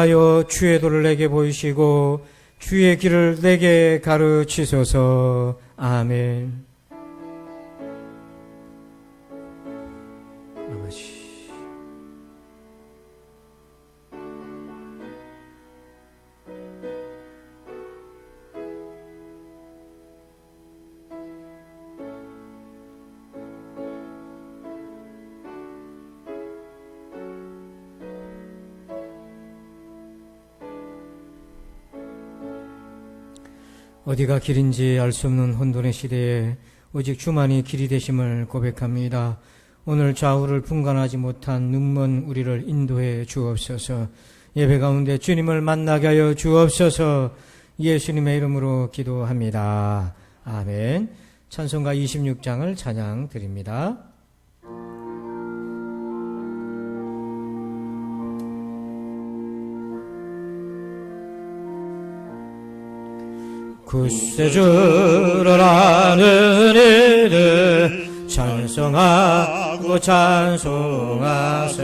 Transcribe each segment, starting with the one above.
하여 주의 도를 내게 보이시고 주의 길을 내게 가르치소서. 아멘. 아버지, 어디가 길인지 알 수 없는 혼돈의 시대에 오직 주만이 길이 되심을 고백합니다. 오늘 좌우를 분간하지 못한 눈먼 우리를 인도해 주옵소서. 예배 가운데 주님을 만나게 하여 주옵소서. 예수님의 이름으로 기도합니다. 아멘. 찬송가 26장을 찬양 드립니다. 굳세 주를 아는 이들 찬송하고 찬송하세.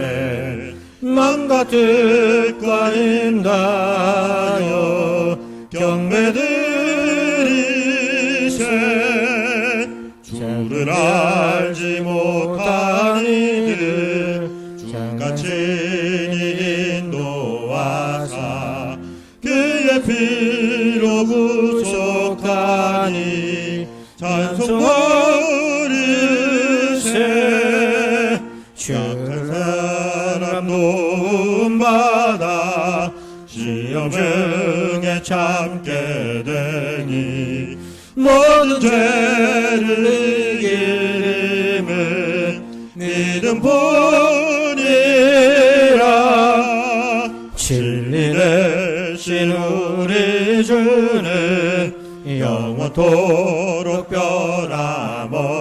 맘같을 거인다여 경배드리세. 주를 알지 못한 이들 주같이 인도하사 그의 피로 구속하니 찬송 부르세. 약한 사람 도움받아 시험 중에 참게 되니 모든 죄를 이기는 믿음 뿐이라. 진리 대신 우리 주는 영원토록 변함없네.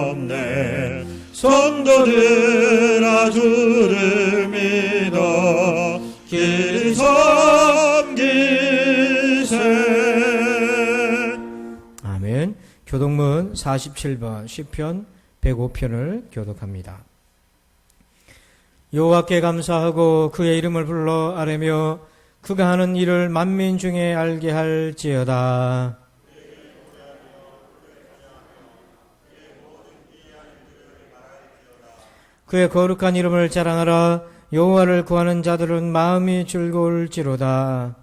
성도들아 주를 믿어 길이 섬기세. 아멘. 교독문 47번 시편 105편을 교독합니다. 여호와께 감사하고 그의 이름을 불러 아뢰며 그가 하는 일을 만민 중에 알게 할지어다. 그의 거룩한 이름을 자랑하라. 여호와를 구하는 자들은 마음이 즐거울지로다.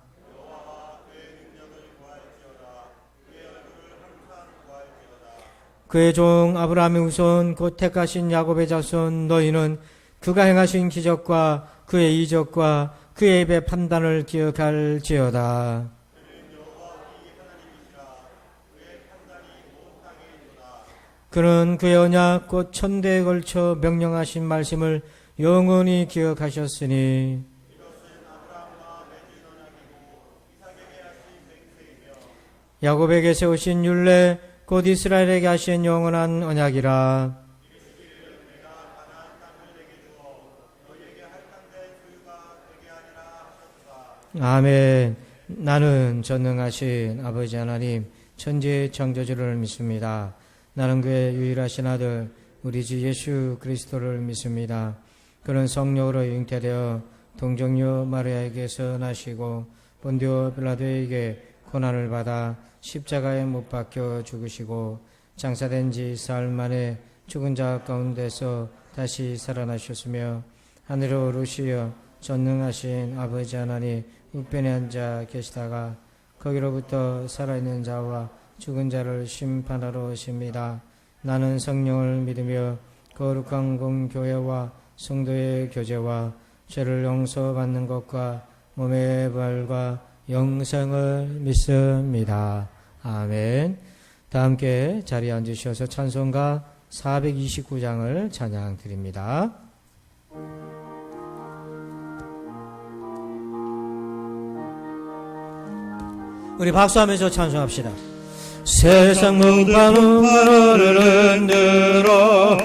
그의 종 아브라함의 후손 곧 택하신 야곱의 자손 너희는 그가 행하신 기적과 그의 이적과 그의 입의 판단을 기억할지어다. 그는 그의 언약 곧 천대에 걸쳐 명령하신 말씀을 영원히 기억하셨으니 야곱에게 세우신 율례 곧 이스라엘에게 하신 영원한 언약이라. 아멘. 나는 전능하신 아버지 하나님 천지의 창조주를 믿습니다. 나는 그의 유일하신 아들 우리 주 예수 그리스도를 믿습니다. 그는 성령으로 잉태되어 동정녀 마리아에게서 나시고 본디오 빌라도에게 고난을 받아 십자가에 못 박혀 죽으시고 장사된 지 사흘 만에 죽은 자 가운데서 다시 살아나셨으며 하늘로 오르시어 전능하신 아버지 하나님 우편에 앉아 계시다가 거기로부터 살아있는 자와 죽은 자를 심판하러 오십니다. 나는 성령을 믿으며 거룩한 공교회와 성도의 교제와 죄를 용서받는 것과 몸의 부활과 영생을 믿습니다. 아멘. 다 함께 자리에 앉으셔서 찬송가 429장을 찬양 드립니다. 우리 박수하면서 찬송합시다. 세상 문파는 너를 흔들어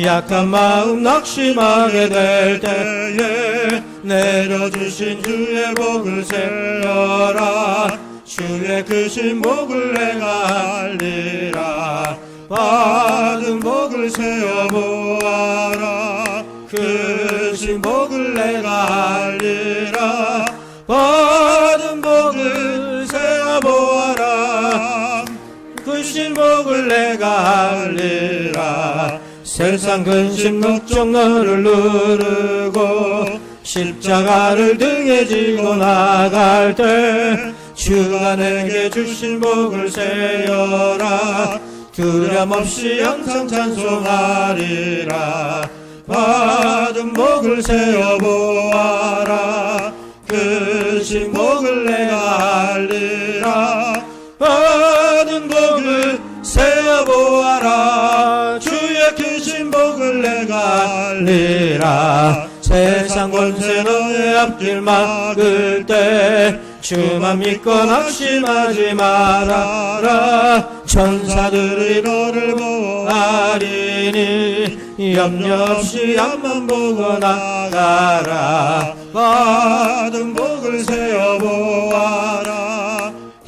약한 마음 낙심하게 될 때에 내려주신 주의 복을 세워라. 주의 크신 복을 내가 알리라. 받은 복을 세워보아라. 크신 복을 내가 알리라. 세어보아라 그 신복을 내가 알리라 세상 근심 걱정 너를 누르고 십자가를 등에 지고 나갈 때 주가 내게 주신 복을 세어라 두려움 없이 항상 찬송하리라 받은 복을 세어보아라 그 신복을 내가 알리라 받은 복을 세어보아라 주의 그 신복을 내가 알리라 세상 권세 너의 앞길 막을 때 주만 믿고 낙심하지 말아라 천사들이 너를 보아리니 염려 없이 앞만 보고 나가라 받은 복을 세어보아라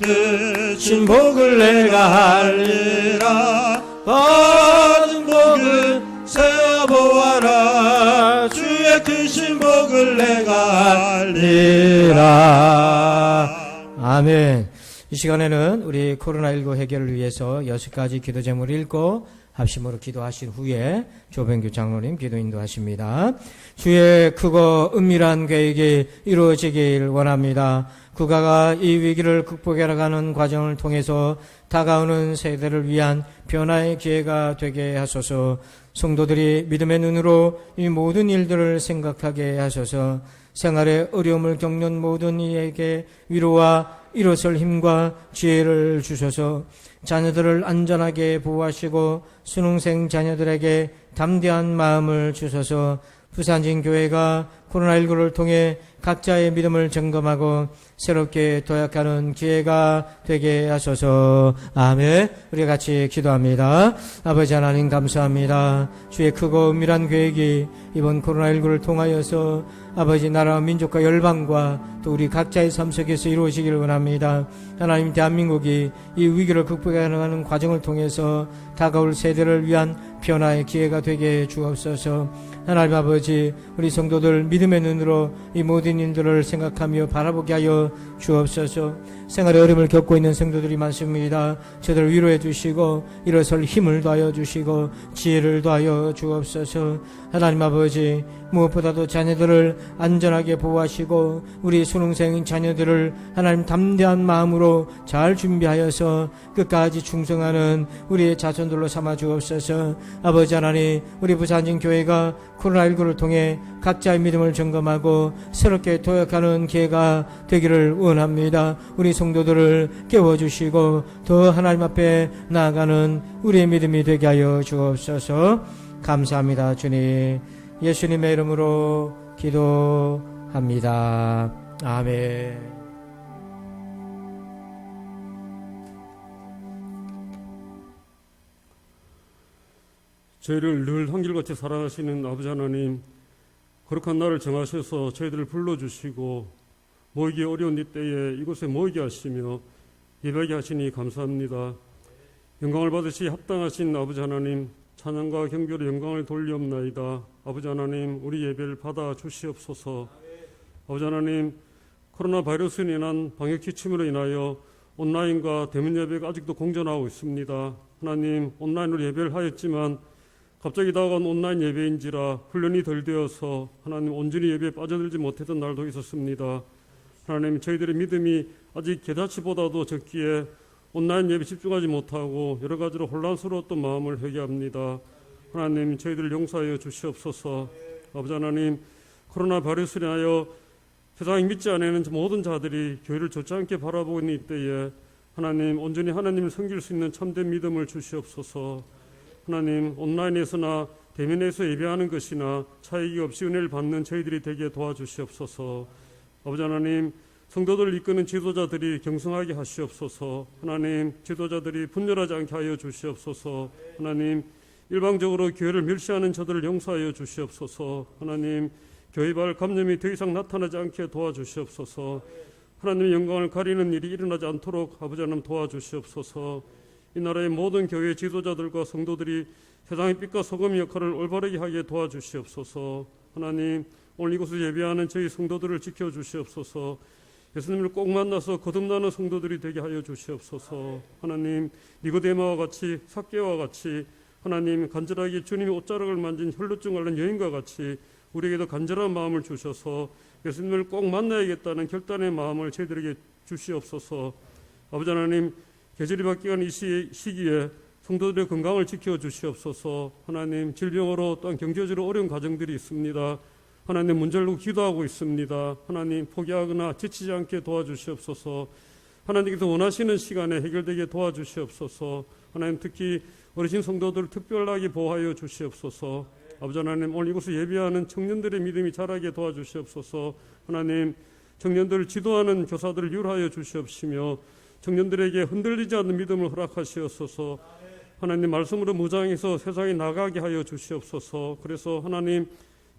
그 신복을 내가 알리라 받은 복을 세어보아라 주의 그 신복을 내가 알리라. 아멘. 이 시간에는 우리 코로나19 해결을 위해서 6가지 기도 제목을 읽고 합심으로 기도하신 후에 조병규 장로님 기도 인도하십니다. 주의 크고 은밀한 계획이 이루어지길 원합니다. 국가가 이 위기를 극복해나가는 과정을 통해서 다가오는 세대를 위한 변화의 기회가 되게 하소서. 성도들이 믿음의 눈으로 이 모든 일들을 생각하게 하소서. 생활에 어려움을 겪는 모든 이에게 위로와 일어설 힘과 지혜를 주셔서 자녀들을 안전하게 보호하시고 수능생 자녀들에게 담대한 마음을 주셔서 부산진 교회가 코로나19를 통해 각자의 믿음을 점검하고 새롭게 도약하는 기회가 되게 하소서. 아멘. 우리 같이 기도합니다. 아버지 하나님 감사합니다. 주의 크고 은밀한 계획이 이번 코로나19를 통하여서 아버지 나라와 민족과 열방과 또 우리 각자의 삶 속에서 이루어지기를 원합니다. 하나님 대한민국이 이 위기를 극복해 나가는 과정을 통해서 다가올 세대를 위한 변화의 기회가 되게 주옵소서. 하나님 아버지 우리 성도들 믿음의 눈으로 이 모든 일들을 생각하며 바라보게 하여 주옵소서. 생활의 어려움을 겪고 있는 성도들이 많습니다. 저들을 위로해 주시고 일어설 힘을 더하여 주시고 지혜를 더하여 주옵소서. 하나님 아버지 무엇보다도 자녀들을 안전하게 보호하시고 우리 수능생 자녀들을 하나님 담대한 마음으로 잘 준비하여서 끝까지 충성하는 우리의 자손들로 삼아 주옵소서. 아버지 하나님 우리 부산진 교회가 코로나19를 통해 각자의 믿음을 점검하고 새롭게 도약하는 기회가 되기를 원합니다. 우리 성도들을 깨워주시고 더 하나님 앞에 나아가는 우리의 믿음이 되게 하여 주옵소서. 감사합니다. 주님 예수님의 이름으로 기도합니다. 아멘. 저희를 늘 한결같이 사랑하시는 아버지 하나님, 거룩한 날을 정하셔서 저희들을 불러주시고 모이기 어려운 이때에 이곳에 모이게 하시며 예배하게 하시니 감사합니다. 영광을 받으시 합당하신 아버지 하나님, 찬양과 경배로 영광을 돌리옵나이다. 아버지 하나님, 우리 예배를 받아 주시옵소서. 아버지 하나님, 코로나 바이러스로 인한 방역 지침으로 인하여 온라인과 대면 예배가 아직도 공전하고 있습니다. 하나님, 온라인으로 예배를 하였지만 갑자기 다가온 온라인 예배인지라 훈련이 덜 되어서 하나님 온전히 예배에 빠져들지 못했던 날도 있었습니다. 하나님, 저희들의 믿음이 아직 게다치보다도 적기에 온라인 예배 집중하지 못하고 여러 가지로 혼란스러웠던 마음을 회개합니다. 하나님, 저희들을 용서하여 주시옵소서. 아버지 하나님, 코로나 바이러스로 인하여 세상이 믿지 않는 모든 자들이 교회를 좋지 않게 바라보고 있는 이때에 하나님, 온전히 하나님을 섬길 수 있는 참된 믿음을 주시옵소서. 하나님, 온라인에서나 대면에서 예배하는 것이나 차이가 없이 은혜를 받는 저희들이 되게 도와주시옵소서. 아버지 하나님, 성도들을 이끄는 지도자들이 경성하게 하시옵소서. 하나님, 지도자들이 분열하지 않게 하여 주시옵소서. 하나님, 일방적으로 교회를 멸시하는 저들을 용서하여 주시옵소서. 하나님, 교회발 감염이 더 이상 나타나지 않게 도와주시옵소서. 하나님의 영광을 가리는 일이 일어나지 않도록 아버지 하나님 도와주시옵소서. 이 나라의 모든 교회 지도자들과 성도들이 세상의 빛과 소금의 역할을 올바르게 하게 도와주시옵소서. 하나님, 오늘 이곳을 예배하는 저희 성도들을 지켜주시옵소서. 예수님을 꼭 만나서 거듭나는 성도들이 되게 하여 주시옵소서. 하나님, 니고데마와 같이, 삭개와 같이, 하나님, 간절하게 주님의 옷자락을 만진 혈루증 앓는 여인과 같이 우리에게도 간절한 마음을 주셔서 예수님을 꼭 만나야겠다는 결단의 마음을 저희들에게 주시옵소서. 아버지 하나님, 계절이 바뀌는 이 시기에 성도들의 건강을 지켜 주시옵소서. 하나님, 질병으로 또한 경제적으로 어려운 가정들이 있습니다. 하나님, 문제를 놓고 기도하고 있습니다. 하나님, 포기하거나 지치지 않게 도와주시옵소서. 하나님께서 원하시는 시간에 해결되게 도와주시옵소서. 하나님, 특히 어르신 성도들을 특별하게 보호하여 주시옵소서. 아버지 하나님, 오늘 이곳을 예비하는 청년들의 믿음이 자라게 도와주시옵소서. 하나님, 청년들을 지도하는 교사들을 율하여 주시옵시며 청년들에게 흔들리지 않는 믿음을 허락하시옵소서. 하나님, 말씀으로 무장해서 세상에 나가게 하여 주시옵소서. 그래서 하나님,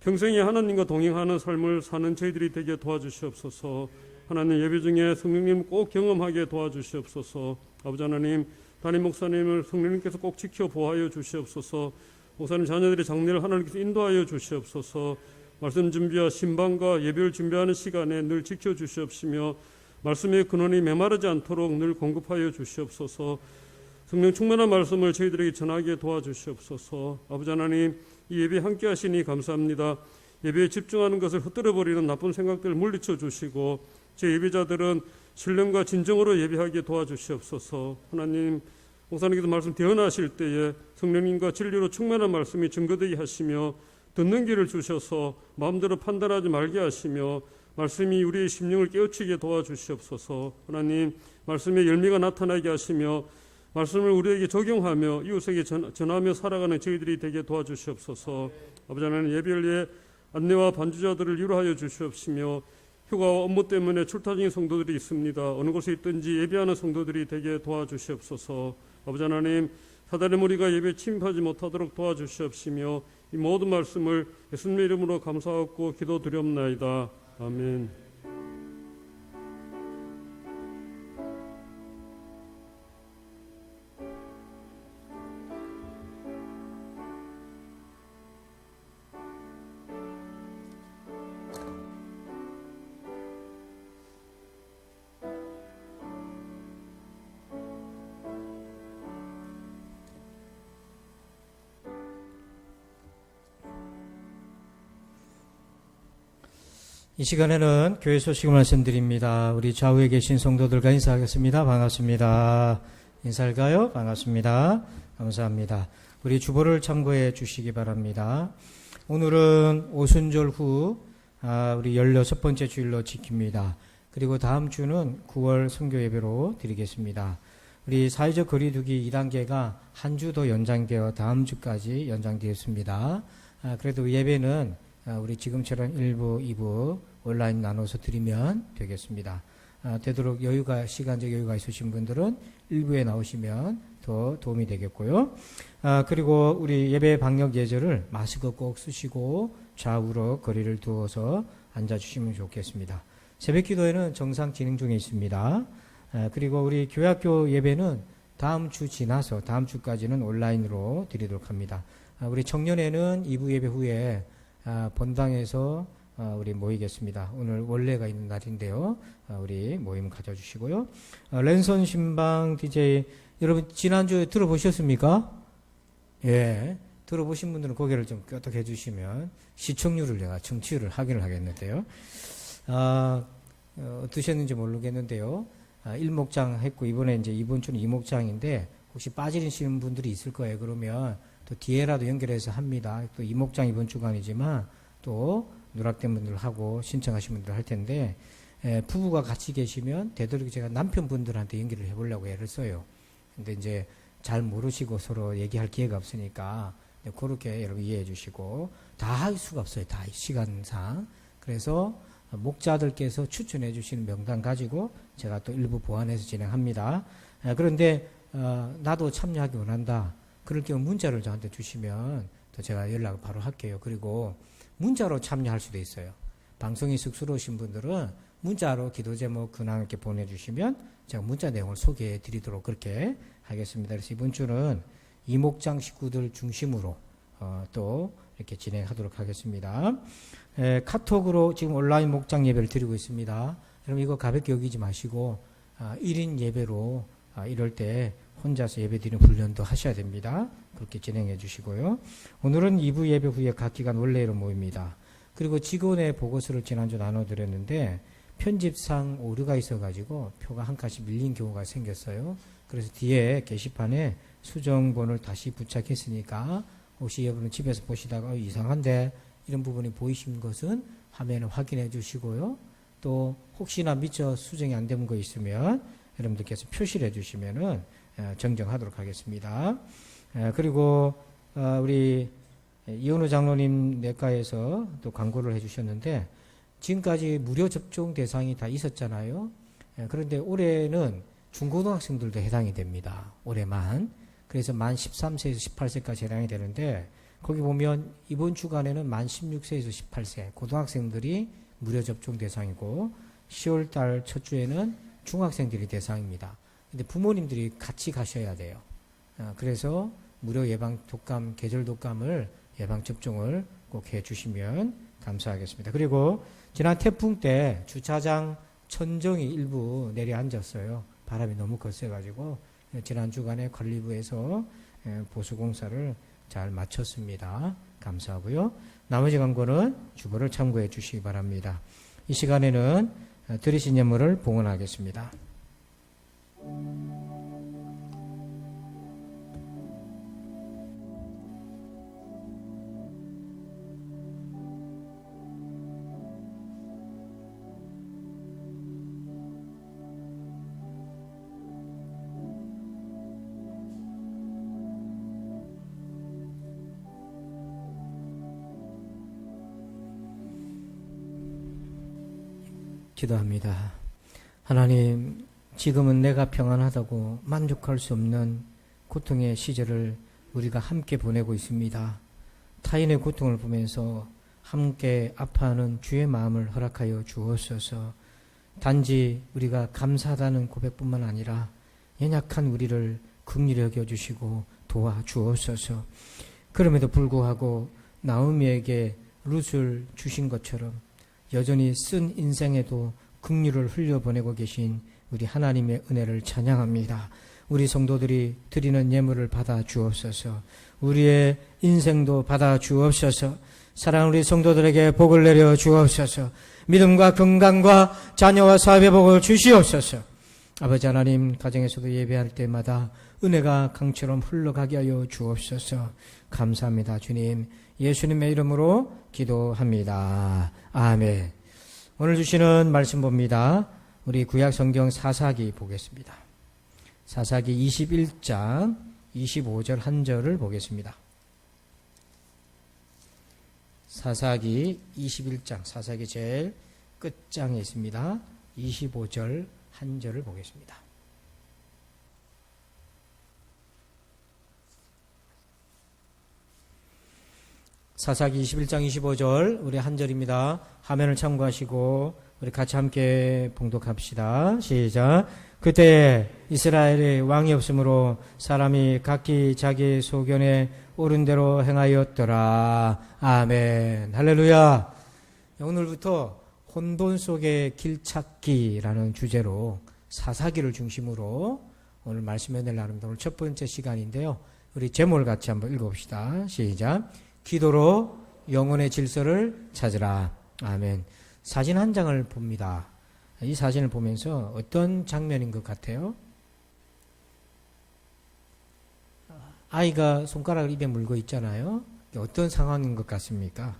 평생에 하나님과 동행하는 삶을 사는 저희들이 되게 도와주시옵소서. 하나님, 예배 중에 성령님 꼭 경험하게 도와주시옵소서. 아버지 하나님, 담임 목사님을 성령님께서 꼭 지켜 보호하여 주시옵소서. 목사님 자녀들의 장례를 하나님께서 인도하여 주시옵소서. 말씀 준비와 신방과 예배를 준비하는 시간에 늘 지켜 주시옵시며 말씀의 근원이 메마르지 않도록 늘 공급하여 주시옵소서. 성령 충만한 말씀을 저희들에게 전하게 도와주시옵소서. 아버지 하나님, 이 예배에 함께 하시니 감사합니다. 예배에 집중하는 것을 흩뜨려버리는 나쁜 생각들을 물리쳐 주시고 제 예배자들은 신령과 진정으로 예배하게 도와주시옵소서. 하나님, 목사님께서 말씀 대언하실 때에 성령님과 진리로 충만한 말씀이 증거되게 하시며 듣는 길을 주셔서 마음대로 판단하지 말게 하시며 말씀이 우리의 심령을 깨우치게 도와주시옵소서. 하나님, 말씀의 열매가 나타나게 하시며 말씀을 우리에게 적용하며 이웃에게 전하며 살아가는 저희들이 되게 도와주시옵소서. 아버지 하나님, 예배를 안내와 반주자들을 유로하여 주시옵시며 휴가와 업무 때문에 출타 중인 성도들이 있습니다. 어느 곳에 있든지 예배하는 성도들이 되게 도와주시옵소서. 아버지 하나님, 사단의 무리가 예배에 침입하지 못하도록 도와주시옵시며 이 모든 말씀을 예수님의 이름으로 감사하고 기도드리옵나이다. 아멘. 이 시간에는 교회 소식을 말씀드립니다. 우리 좌우에 계신 성도들과 인사하겠습니다. 반갑습니다. 인사할까요? 반갑습니다. 감사합니다. 우리 주보를 참고해 주시기 바랍니다. 오늘은 오순절 후 우리 16번째 주일로 지킵니다. 그리고 다음 주는 9월 선교 예배로 드리겠습니다. 우리 사회적 거리두기 2단계가 한 주 더 연장되어 다음 주까지 연장되었습니다. 그래도 예배는 우리 지금처럼 1부, 2부 온라인 나눠서 드리면 되겠습니다. 되도록 시간적 여유가 있으신 분들은 1부에 나오시면 더 도움이 되겠고요. 그리고 우리 예배 방역 예절을 마스크 꼭 쓰시고 좌우로 거리를 두어서 앉아주시면 좋겠습니다. 새벽 기도회는 정상 진행 중에 있습니다. 그리고 우리 교회학교 예배는 다음 주 지나서 다음 주까지는 온라인으로 드리도록 합니다. 우리 청년회는 2부 예배 후에 본당에서 우리 모이겠습니다. 오늘 원래가 있는 날인데요. 우리 모임 가져주시고요. 랜선 신방 DJ 여러분 지난주에 들어보셨습니까? 예, 들어보신 분들은 고개를 좀 끄덕 해주시면 시청률을 내가 청취율을 확인을 하겠는데요. 어떠셨는지 모르겠는데요. 1목장 했고 이번에 이제 이번 주는 2목장인데 혹시 빠지시는 분들이 있을 거예요. 그러면 또 뒤에라도 연결해서 합니다. 또 2목장 이번 주간이지만 또 누락된 분들 하고 신청하신 분들 할 텐데 부부가 같이 계시면 되도록 제가 남편분들한테 연결을 해보려고 애를 써요. 근데 이제 잘 모르시고 서로 얘기할 기회가 없으니까 그렇게 여러분 이해해 주시고 다 할 수가 없어요. 다 시간상. 그래서 목자들께서 추천해 주시는 명단 가지고 제가 또 일부 보완해서 진행합니다. 그런데 나도 참여하기 원한다. 그럴 경우 문자를 저한테 주시면 또 제가 연락을 바로 할게요. 그리고 문자로 참여할 수도 있어요. 방송이 쑥스러우신 분들은 문자로 기도 제목 근황 이렇게 보내주시면 제가 문자 내용을 소개해 드리도록 그렇게 하겠습니다. 그래서 이번 주는 이목장 식구들 중심으로 또 이렇게 진행하도록 하겠습니다. 카톡으로 지금 온라인 목장 예배를 드리고 있습니다. 여러분 이거 가볍게 여기지 마시고 1인 예배로 이럴 때 혼자서 예배드리는 훈련도 하셔야 됩니다. 그렇게 진행해 주시고요. 오늘은 2부 예배 후에 각 기관 원래로 모입니다. 그리고 직원의 보고서를 지난주 나눠드렸는데 편집상 오류가 있어가지고 표가 한 칸씩 밀린 경우가 생겼어요. 그래서 뒤에 게시판에 수정본을 다시 부착했으니까 혹시 여러분 집에서 보시다가 이상한데 이런 부분이 보이신 것은 화면을 확인해 주시고요. 또 혹시나 미처 수정이 안 된 거 있으면 여러분들께서 표시를 해주시면은 정정하도록 하겠습니다. 그리고 우리 이현우 장로님 내과에서 또 광고를 해주셨는데 지금까지 무료 접종 대상이 다 있었잖아요. 그런데 올해는 중고등학생들도 해당이 됩니다. 올해만. 그래서 만 13세에서 18세까지 해당이 되는데 거기 보면 이번 주간에는 만 16세에서 18세 고등학생들이 무료 접종 대상이고 10월달 첫 주에는 중학생들이 대상입니다. 근데 부모님들이 같이 가셔야 돼요. 그래서 무료 예방 독감, 계절 독감을 예방 접종을 꼭 해주시면 감사하겠습니다. 그리고 지난 태풍 때 주차장 천정이 일부 내려앉았어요. 바람이 너무 거세가지고 지난 주간에 관리부에서 보수공사를 잘 마쳤습니다. 감사하고요. 나머지 광고는 주보를 참고해 주시기 바랍니다. 이 시간에는 들으신 예물을 봉헌하겠습니다. 기도합니다. 하나님, 지금은 내가 평안하다고 만족할 수 없는 고통의 시절을 우리가 함께 보내고 있습니다. 타인의 고통을 보면서 함께 아파하는 주의 마음을 허락하여 주옵소서. 단지 우리가 감사하다는 고백뿐만 아니라 연약한 우리를 긍휼히 여겨주시고 도와주옵소서. 그럼에도 불구하고 나오미에게 룻을 주신 것처럼 여전히 쓴 인생에도 긍휼을 흘려보내고 계신 우리 하나님의 은혜를 찬양합니다. 우리 성도들이 드리는 예물을 받아 주옵소서. 우리의 인생도 받아 주옵소서. 사랑하는 우리 성도들에게 복을 내려 주옵소서. 믿음과 건강과 자녀와 사업의 복을 주시옵소서. 아버지 하나님, 가정에서도 예배할 때마다 은혜가 강처럼 흘러가게 하여 주옵소서. 감사합니다. 주님, 예수님의 이름으로 기도합니다. 아멘. 오늘 주시는 말씀 봅니다. 우리 구약성경 사사기 보겠습니다. 사사기 21장 25절 한 절을 보겠습니다. 사사기 21장, 사사기 제일 끝장에 있습니다. 25절 한 절을 보겠습니다. 사사기 21장 25절 우리 한 절입니다. 화면을 참고하시고 우리 같이 함께 봉독합시다. 시작. 그때 이스라엘의 왕이 없으므로 사람이 각기 자기 소견에 옳은 대로 행하였더라. 아멘. 할렐루야. 오늘부터 혼돈 속의 길찾기라는 주제로 사사기를 중심으로 오늘 말씀해 내려고 합니다. 오늘 첫 번째 시간인데요. 우리 제목을 같이 한번 읽어봅시다. 시작. 기도로 영혼의 질서를 찾으라. 아멘. 사진 한 장을 봅니다. 이 사진을 보면서 어떤 장면인 것 같아요? 아이가 손가락을 입에 물고 있잖아요. 어떤 상황인 것 같습니까?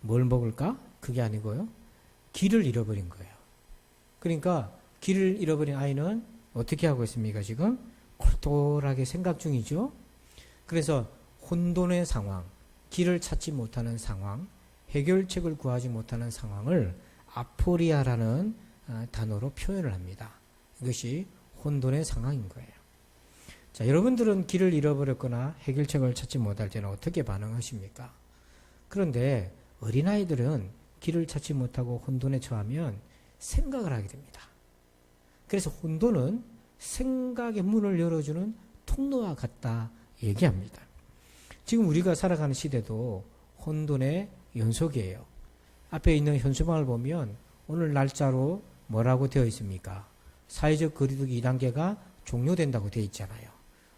뭘 먹을까? 그게 아니고요. 길을 잃어버린 거예요. 그러니까 길을 잃어버린 아이는 어떻게 하고 있습니까? 지금 콜똘하게 생각 중이죠. 그래서 혼돈의 상황, 길을 찾지 못하는 상황, 해결책을 구하지 못하는 상황을 아포리아라는 단어로 표현을 합니다. 이것이 혼돈의 상황인 거예요. 자, 여러분들은 길을 잃어버렸거나 해결책을 찾지 못할 때는 어떻게 반응하십니까? 그런데 어린아이들은 길을 찾지 못하고 혼돈에 처하면 생각을 하게 됩니다. 그래서 혼돈은 생각의 문을 열어주는 통로와 같다 얘기합니다. 지금 우리가 살아가는 시대도 혼돈의 연속이에요. 앞에 있는 현수막을 보면 오늘 날짜로 뭐라고 되어 있습니까? 사회적 거리두기 2단계가 종료된다고 되어 있잖아요.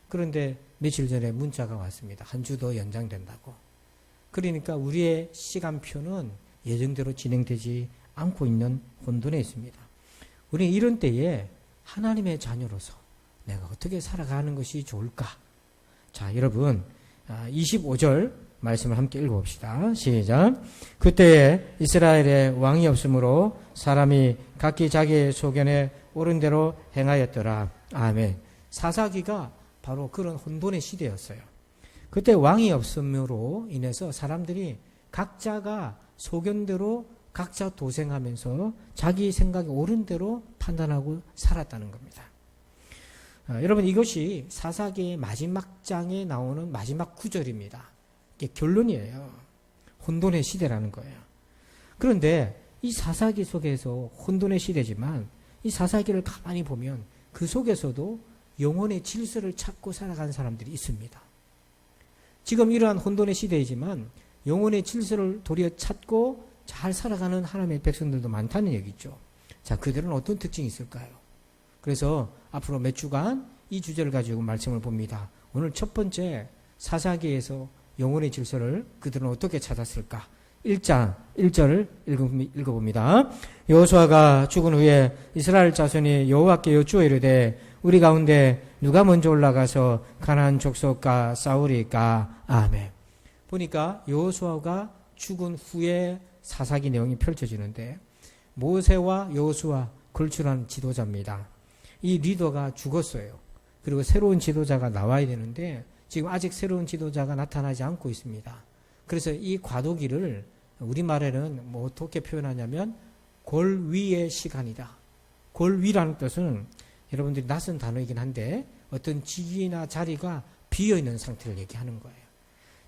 그런데 며칠 전에 문자가 왔습니다. 한 주 더 연장된다고. 그러니까 우리의 시간표는 예정대로 진행되지 않고 있는 혼돈에 있습니다. 우리는 이런 때에 하나님의 자녀로서 내가 어떻게 살아가는 것이 좋을까? 자, 여러분 25절 말씀을 함께 읽어봅시다. 시작. 그때에 이스라엘에 왕이 없으므로 사람이 각기 자기의 소견에 옳은 대로 행하였더라. 아멘. 사사기가 바로 그런 혼돈의 시대였어요. 그때 왕이 없음으로 인해서 사람들이 각자가 소견대로 각자 도생하면서 자기 생각이 옳은 대로 판단하고 살았다는 겁니다. 여러분 이것이 사사기의 마지막 장에 나오는 마지막 구절입니다. 이게 결론이에요. 혼돈의 시대라는 거예요. 그런데 이 사사기 속에서 혼돈의 시대지만 이 사사기를 가만히 보면 그 속에서도 영혼의 질서를 찾고 살아가는 사람들이 있습니다. 지금 이러한 혼돈의 시대이지만 영혼의 질서를 도리어 찾고 잘 살아가는 하나님의 백성들도 많다는 얘기죠. 자, 그들은 어떤 특징이 있을까요? 그래서 앞으로 몇 주간 이 주제를 가지고 말씀을 봅니다. 오늘 첫 번째 사사기에서 영혼의 질서를 그들은 어떻게 찾았을까? 1장 1절을 읽어봅니다. 여호수아가 죽은 후에 이스라엘 자손이 여호와께 여쭈어 이르되 우리 가운데 누가 먼저 올라가서 가나안 족속과 싸우리까? 아멘. 보니까 여호수아가 죽은 후에 사사기 내용이 펼쳐지는데 모세와 여호수아 걸출한 지도자입니다. 이 리더가 죽었어요. 그리고 새로운 지도자가 나와야 되는데 지금 아직 새로운 지도자가 나타나지 않고 있습니다. 그래서 이 과도기를 우리말에는 뭐 어떻게 표현하냐면 골위의 시간이다. 골위라는 뜻은 여러분들이 낯선 단어이긴 한데 어떤 직위나 자리가 비어있는 상태를 얘기하는 거예요.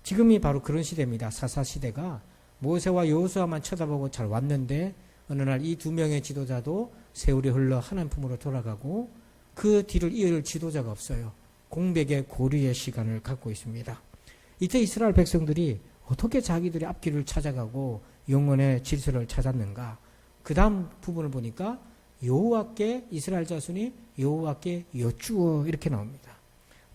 지금이 바로 그런 시대입니다. 사사시대가 모세와 여호수아만 쳐다보고 잘 왔는데 어느 날 이 두 명의 지도자도 세월이 흘러 하나님 품으로 돌아가고 그 뒤를 이을 지도자가 없어요. 공백의 고리의 시간을 갖고 있습니다. 이때 이스라엘 백성들이 어떻게 자기들의 앞길을 찾아가고 영혼의 질서를 찾았는가? 그 다음 부분을 보니까 여호와께 이스라엘 자손이 여호와께 여쭈어 이렇게 나옵니다.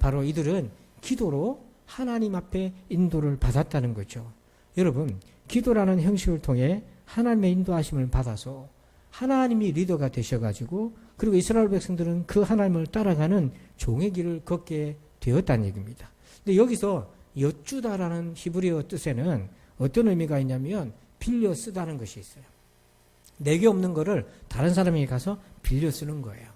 바로 이들은 기도로 하나님 앞에 인도를 받았다는 거죠. 여러분, 기도라는 형식을 통해 하나님의 인도하심을 받아서 하나님이 리더가 되셔가지고 그리고 이스라엘 백성들은 그 하나님을 따라가는 종의 길을 걷게 되었다는 얘기입니다. 근데 여기서 여쭈다라는 히브리어 뜻에는 어떤 의미가 있냐면 빌려 쓰다는 것이 있어요. 내게 없는 거를 다른 사람에게 가서 빌려 쓰는 거예요.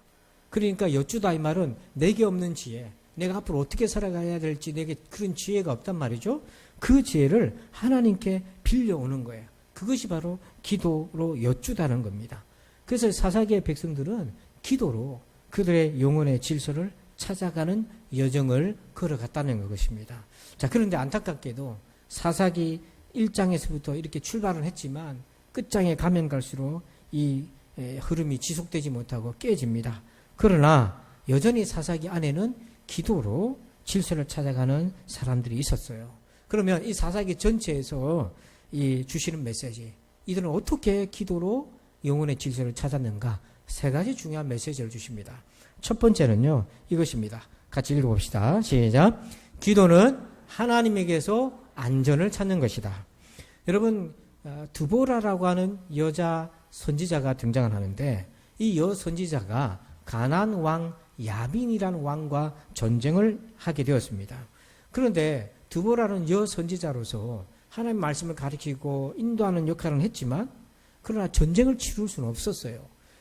그러니까 여쭈다 이 말은 내게 없는 지혜, 내가 앞으로 어떻게 살아가야 될지 내게 그런 지혜가 없단 말이죠. 그 지혜를 하나님께 빌려오는 거예요. 그것이 바로 기도로 여쭈다는 겁니다. 그래서 사사기의 백성들은 기도로 그들의 영혼의 질서를 찾아가는 여정을 걸어갔다는 것입니다. 자, 그런데 안타깝게도 사사기 1장에서부터 이렇게 출발을 했지만 끝장에 가면 갈수록 이 흐름이 지속되지 못하고 깨집니다. 그러나 여전히 사사기 안에는 기도로 질서를 찾아가는 사람들이 있었어요. 그러면 이 사사기 전체에서 이 주시는 메시지, 이들은 어떻게 기도로 영혼의 질서를 찾았는가? 세 가지 중요한 메시지를 주십니다. 첫 번째는요, 이것입니다. 같이 읽어봅시다. 시작. 기도는 하나님에게서 안전을 찾는 것이다. 여러분, 드보라라고 하는 여자 선지자가 등장을 하는데 이 선지자가 가나안 왕 야빈이라는 왕과 전쟁을 하게 되었습니다. 그런데 드보라는 선지자로서 하나님 말씀을 가르치고 인도하는 역할은 했지만 그러나 전쟁을 치룰 수는 없었어요.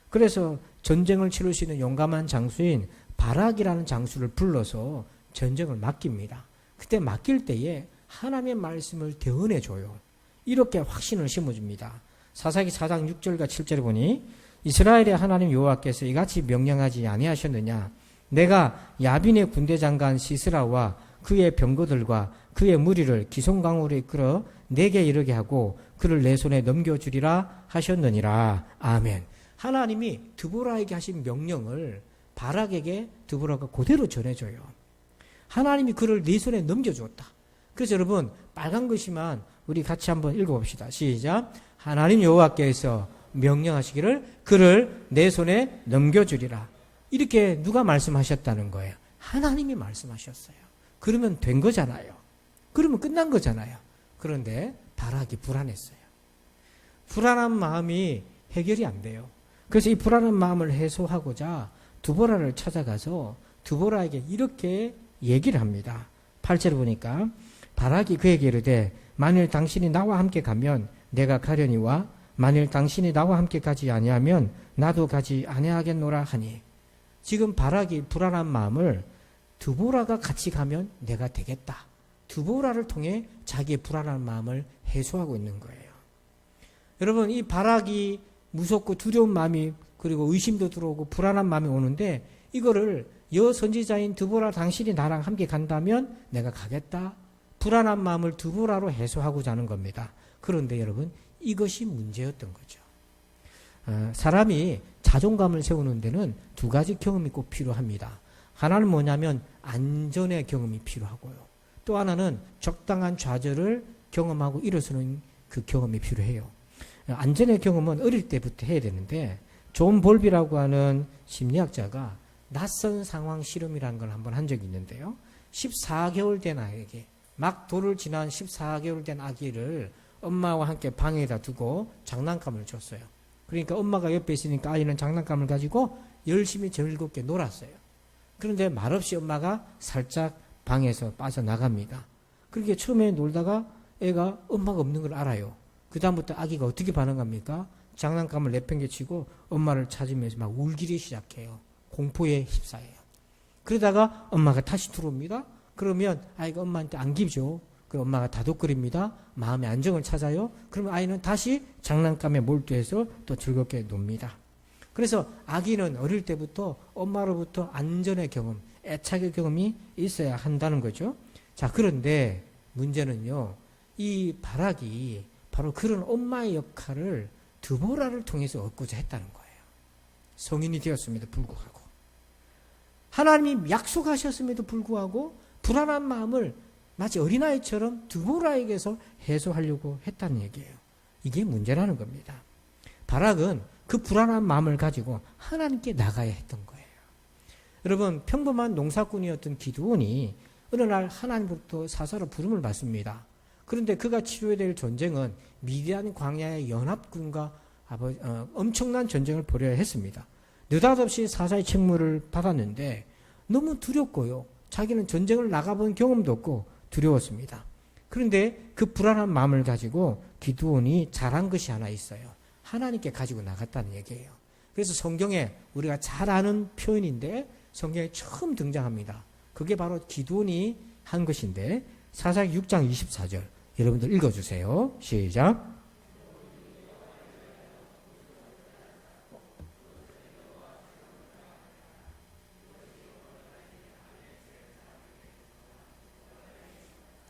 그래서 전쟁을 치룰 수 있는 용감한 장수인 바락이라는 장수를 불러서 전쟁을 맡깁니다. 그때 맡길 때에 하나님의 말씀을 대언해 줘요. 이렇게 확신을 심어줍니다. 사사기 4장 6절과 7절에 보니 이스라엘의 하나님 여호와께서 이같이 명령하지 아니하셨느냐? 내가 야빈의 군대 장관 시스라와 그의 병거들과 그의 무리를 기송강으로 이끌어 내게 이르게 하고 그를 내 손에 넘겨주리라 하셨느니라. 아멘. 하나님이 드보라에게 하신 명령을 바락에게 드보라가 그대로 전해줘요. 하나님이 그를 네 손에 넘겨주었다. 그래서 여러분 빨간 글씨만 우리 같이 한번 읽어봅시다. 시작. 하나님 여호와께서 명령하시기를 그를 내 손에 넘겨주리라. 이렇게 누가 말씀하셨다는 거예요? 하나님이 말씀하셨어요. 그러면 된 거잖아요. 그러면 끝난 거잖아요. 그런데 바락이 불안했어요. 불안한 마음이 해결이 안 돼요. 그래서 이 불안한 마음을 해소하고자 두보라를 찾아가서 두보라에게 이렇게 얘기를 합니다. 8절을 보니까 바락이 그에게 이르되 만일 당신이 나와 함께 가면 내가 가려니와 만일 당신이 나와 함께 가지 아니하면 나도 가지 아니하겠노라 하니, 지금 바락이 불안한 마음을 두보라가 같이 가면 내가 되겠다. 두보라를 통해 자기의 불안한 마음을 해소하고 있는 거예요. 여러분, 이 바락이 무섭고 두려운 마음이 그리고 의심도 들어오고 불안한 마음이 오는데 이거를 여선지자인 두보라 당신이 나랑 함께 간다면 내가 가겠다. 불안한 마음을 두보라로 해소하고자 하는 겁니다. 그런데 여러분, 이것이 문제였던 거죠. 사람이 자존감을 세우는 데는 두 가지 경험이 꼭 필요합니다. 하나는 뭐냐면 안전의 경험이 필요하고요. 또 하나는 적당한 좌절을 경험하고 일어서는 그 경험이 필요해요. 안전의 경험은 어릴 때부터 해야 되는데 존 볼비라고 하는 심리학자가 낯선 상황 실험이라는 걸 한번 한 적이 있는데요. 14개월 된 아이에게, 막 돌을 지난 14개월 된 아기를 엄마와 함께 방에다 두고 장난감을 줬어요. 그러니까 엄마가 옆에 있으니까 아이는 장난감을 가지고 열심히 즐겁게 놀았어요. 그런데 말없이 엄마가 살짝 방에서 빠져나갑니다. 그렇게 처음에 놀다가 애가 엄마가 없는 걸 알아요. 그 다음부터 아기가 어떻게 반응합니까? 장난감을 내팽개치고 엄마를 찾으면서 막 울기를 시작해요. 공포에 휩싸여요. 그러다가 엄마가 다시 들어옵니다. 그러면 아이가 엄마한테 안기죠. 그럼 엄마가 다독거립니다. 마음의 안정을 찾아요. 그러면 아이는 다시 장난감에 몰두해서 또 즐겁게 놉니다. 그래서 아기는 어릴 때부터 엄마로부터 안전의 경험, 애착의 경험이 있어야 한다는 거죠. 자, 그런데 문제는요, 이 바락이 바로 그런 엄마의 역할을 드보라를 통해서 얻고자 했다는 거예요. 성인이 되었음에도 불구하고, 하나님이 약속하셨음에도 불구하고 불안한 마음을 마치 어린아이처럼 드보라에게서 해소하려고 했다는 얘기예요. 이게 문제라는 겁니다. 바락은 그 불안한 마음을 가지고 하나님께 나가야 했던 거예요. 여러분, 평범한 농사꾼이었던 기드온이 어느 날 하나님부터 사사로 부름을 받습니다. 그런데 그가 치료해야 될 전쟁은 미디안 광야의 연합군과 엄청난 전쟁을 벌여야 했습니다. 느닷없이 사사의 책무를 받았는데 너무 두렵고요. 자기는 전쟁을 나가본 경험도 없고 두려웠습니다. 그런데 그 불안한 마음을 가지고 기드온이 잘한 것이 하나 있어요. 하나님께 가지고 나갔다는 얘기예요. 그래서 성경에 우리가 잘 아는 표현인데 성경에 처음 등장합니다. 그게 바로 기드온이 한 것인데 사사기 6장 24절 여러분들 읽어주세요. 시작.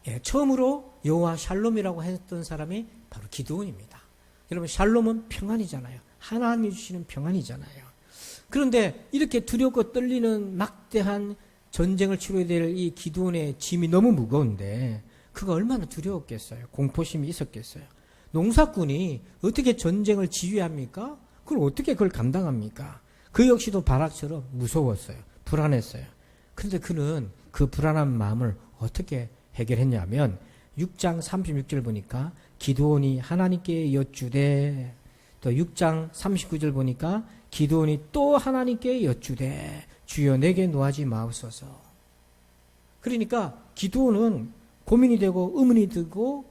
예, 처음으로 여호와 샬롬이라고 했던 사람이 바로 기드온입니다. 여러분, 샬롬은 평안이잖아요. 하나님이 주시는 평안이잖아요. 그런데 이렇게 두렵고 떨리는 막대한 전쟁을 치러야 될 이 기드온의 짐이 너무 무거운데 그가 얼마나 두려웠겠어요. 공포심이 있었겠어요. 농사꾼이 어떻게 전쟁을 지휘합니까? 그걸 어떻게 그걸 감당합니까? 그 역시도 바락처럼 무서웠어요. 불안했어요. 그런데 그는 그 불안한 마음을 어떻게 해결했냐면 6장 36절 보니까 기드온이 하나님께 여쭈되, 또 6장 39절 보니까 기드온이 또 하나님께 여쭈되 주여 내게 노하지 마옵소서. 그러니까 기드온은 고민이 되고 의문이 들고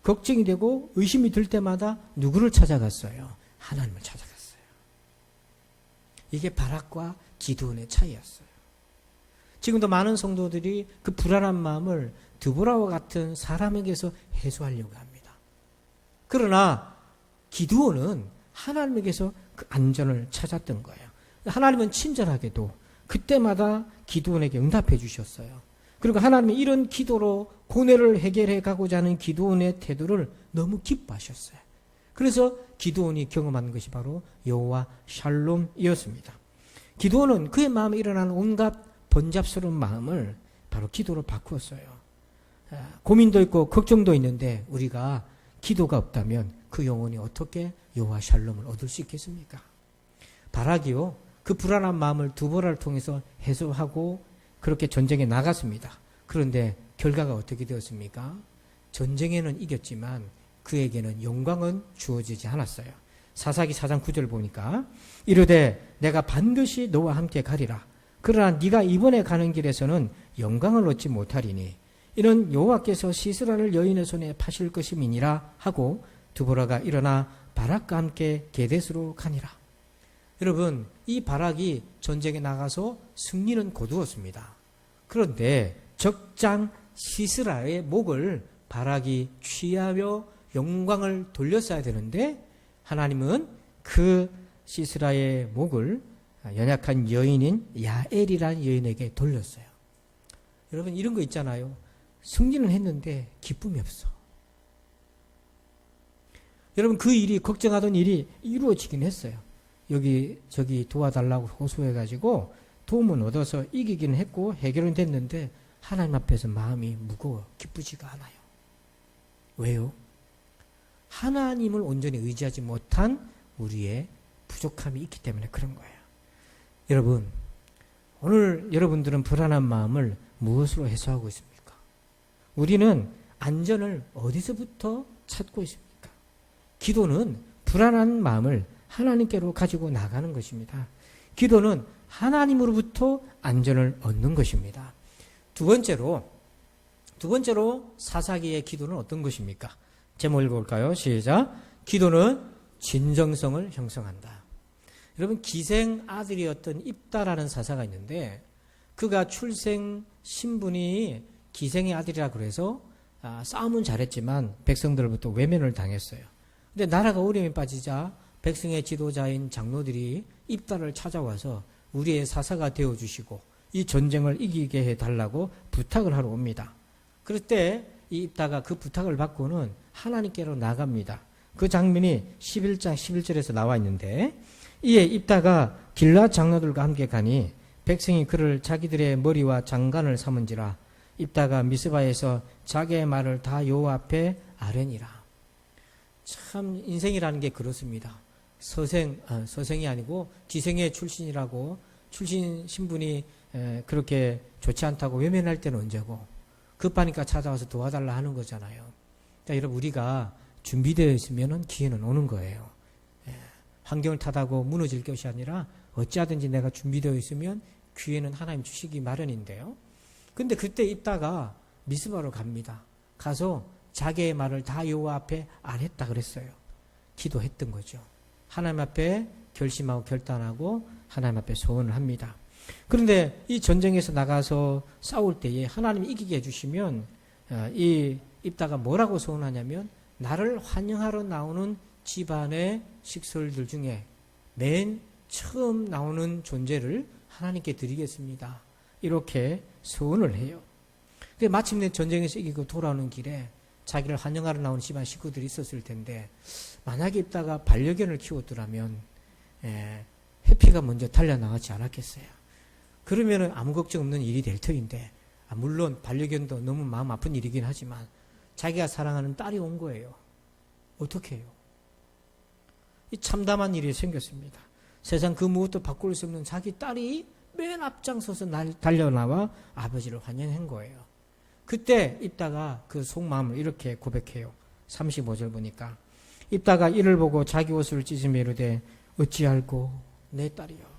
걱정이 되고 의심이 들 때마다 누구를 찾아갔어요? 하나님을 찾아갔어요. 이게 바락과 기드온의 차이였어요. 지금도 많은 성도들이 그 불안한 마음을 드보라와 같은 사람에게서 해소하려고 합니다. 그러나 기드온은 하나님에게서 그 안전을 찾았던 거예요. 하나님은 친절하게도 그때마다 기드온에게 응답해 주셨어요. 그리고 하나님은 이런 기도로 고뇌를 해결해 가고자 하는 기드온의 태도를 너무 기뻐하셨어요. 그래서 기드온이 경험한 것이 바로 여호와 샬롬이었습니다. 기드온은 그의 마음에 일어나는 온갖 번잡스러운 마음을 바로 기도로 바꾸었어요. 고민도 있고 걱정도 있는데 우리가 기도가 없다면 그 영혼이 어떻게 여호와 샬롬을 얻을 수 있겠습니까? 바락이요, 그 불안한 마음을 두보라를 통해서 해소하고 그렇게 전쟁에 나갔습니다. 그런데 결과가 어떻게 되었습니까? 전쟁에는 이겼지만 그에게는 영광은 주어지지 않았어요. 사사기 4장 9절 보니까 이르되 내가 반드시 너와 함께 가리라. 그러나 네가 이번에 가는 길에서는 영광을 얻지 못하리니 이는 여호와께서 시스라를 여인의 손에 파실 것임이니라 하고 드보라가 일어나 바락과 함께 게데스로 가니라. 여러분, 이 바락이 전쟁에 나가서 승리는 거두었습니다. 그런데 적장 시스라의 목을 바락이 취하며 영광을 돌렸어야 되는데 하나님은 그 시스라의 목을 연약한 여인인 야엘이라는 여인에게 돌렸어요. 여러분, 이런 거 있잖아요. 승리는 했는데 기쁨이 없어. 여러분, 그 일이, 걱정하던 일이 이루어지긴 했어요. 여기 저기 도와달라고 호소해가지고 도움은 얻어서 이기긴 했고 해결은 됐는데 하나님 앞에서 마음이 무거워 기쁘지가 않아요. 왜요? 하나님을 온전히 의지하지 못한 우리의 부족함이 있기 때문에 그런 거예요. 여러분, 오늘 여러분들은 불안한 마음을 무엇으로 해소하고 있습니까? 우리는 안전을 어디서부터 찾고 있습니까? 기도는 불안한 마음을 하나님께로 가지고 나가는 것입니다. 기도는 하나님으로부터 안전을 얻는 것입니다. 두 번째로 사사기의 기도는 어떤 것입니까? 제목 읽어볼까요? 시작. 기도는 진정성을 형성한다. 여러분, 기생 아들이었던 입다라는 사사가 있는데 그가 출생 신분이 기생의 아들이라 그래서 싸움은 잘했지만 백성들로부터 외면을 당했어요. 근데 나라가 어려움에 빠지자 백성의 지도자인 장로들이 입다를 찾아와서 우리의 사사가 되어주시고 이 전쟁을 이기게 해달라고 부탁을 하러 옵니다. 그럴 때 이 입다가 그 부탁을 받고는 하나님께로 나갑니다. 그 장면이 11장 11절에서 나와 있는데 이에 입다가 길앗 장로들과 함께 가니 백성이 그를 자기들의 머리와 장관을 삼은지라 입다가 미스바에서 자기의 말을 다 여호와 앞에 아뢰니라. 참 인생이라는 게 그렇습니다. 서생이 아니고 지생의 출신이라고 출신 신분이 그렇게 좋지 않다고 외면할 때는 언제고 급하니까 찾아와서 도와달라 하는 거잖아요. 그러니까 여러분, 우리가 준비되어 있으면 기회는 오는 거예요. 환경을 탓하고 무너질 것이 아니라 어찌하든지 내가 준비되어 있으면 기회는 하나님 주시기 마련인데요. 근데 그때 있다가 미스바로 갑니다. 가서 자기의 말을 다 여호와 앞에 아뢰었다 그랬어요. 기도했던 거죠. 하나님 앞에 결심하고 결단하고 하나님 앞에 소원을 합니다. 그런데 이 전쟁에서 나가서 싸울 때에 하나님이 이기게 해주시면 이 입다가 뭐라고 소원하냐면 나를 환영하러 나오는 집안의 식솔들 중에 맨 처음 나오는 존재를 하나님께 드리겠습니다. 이렇게 소원을 해요. 근데 마침내 전쟁에서 이기고 돌아오는 길에 자기를 환영하러 나오는 집안 식구들이 있었을 텐데 만약에 입다가 반려견을 키웠더라면 해피가 먼저 달려나가지 않았겠어요. 그러면 아무 걱정 없는 일이 될 터인데 물론 반려견도 너무 마음 아픈 일이긴 하지만 자기가 사랑하는 딸이 온 거예요. 어떻게 해요? 이 참담한 일이 생겼습니다. 세상 그 무엇도 바꿀 수 없는 자기 딸이 맨 앞장서서 달려나와 아버지를 환영한 거예요. 그때 입다가 그 속마음을 이렇게 고백해요. 35절 보니까 입다가 이를 보고 자기 옷을 찢으며 이르되 어찌할꼬 내 딸이여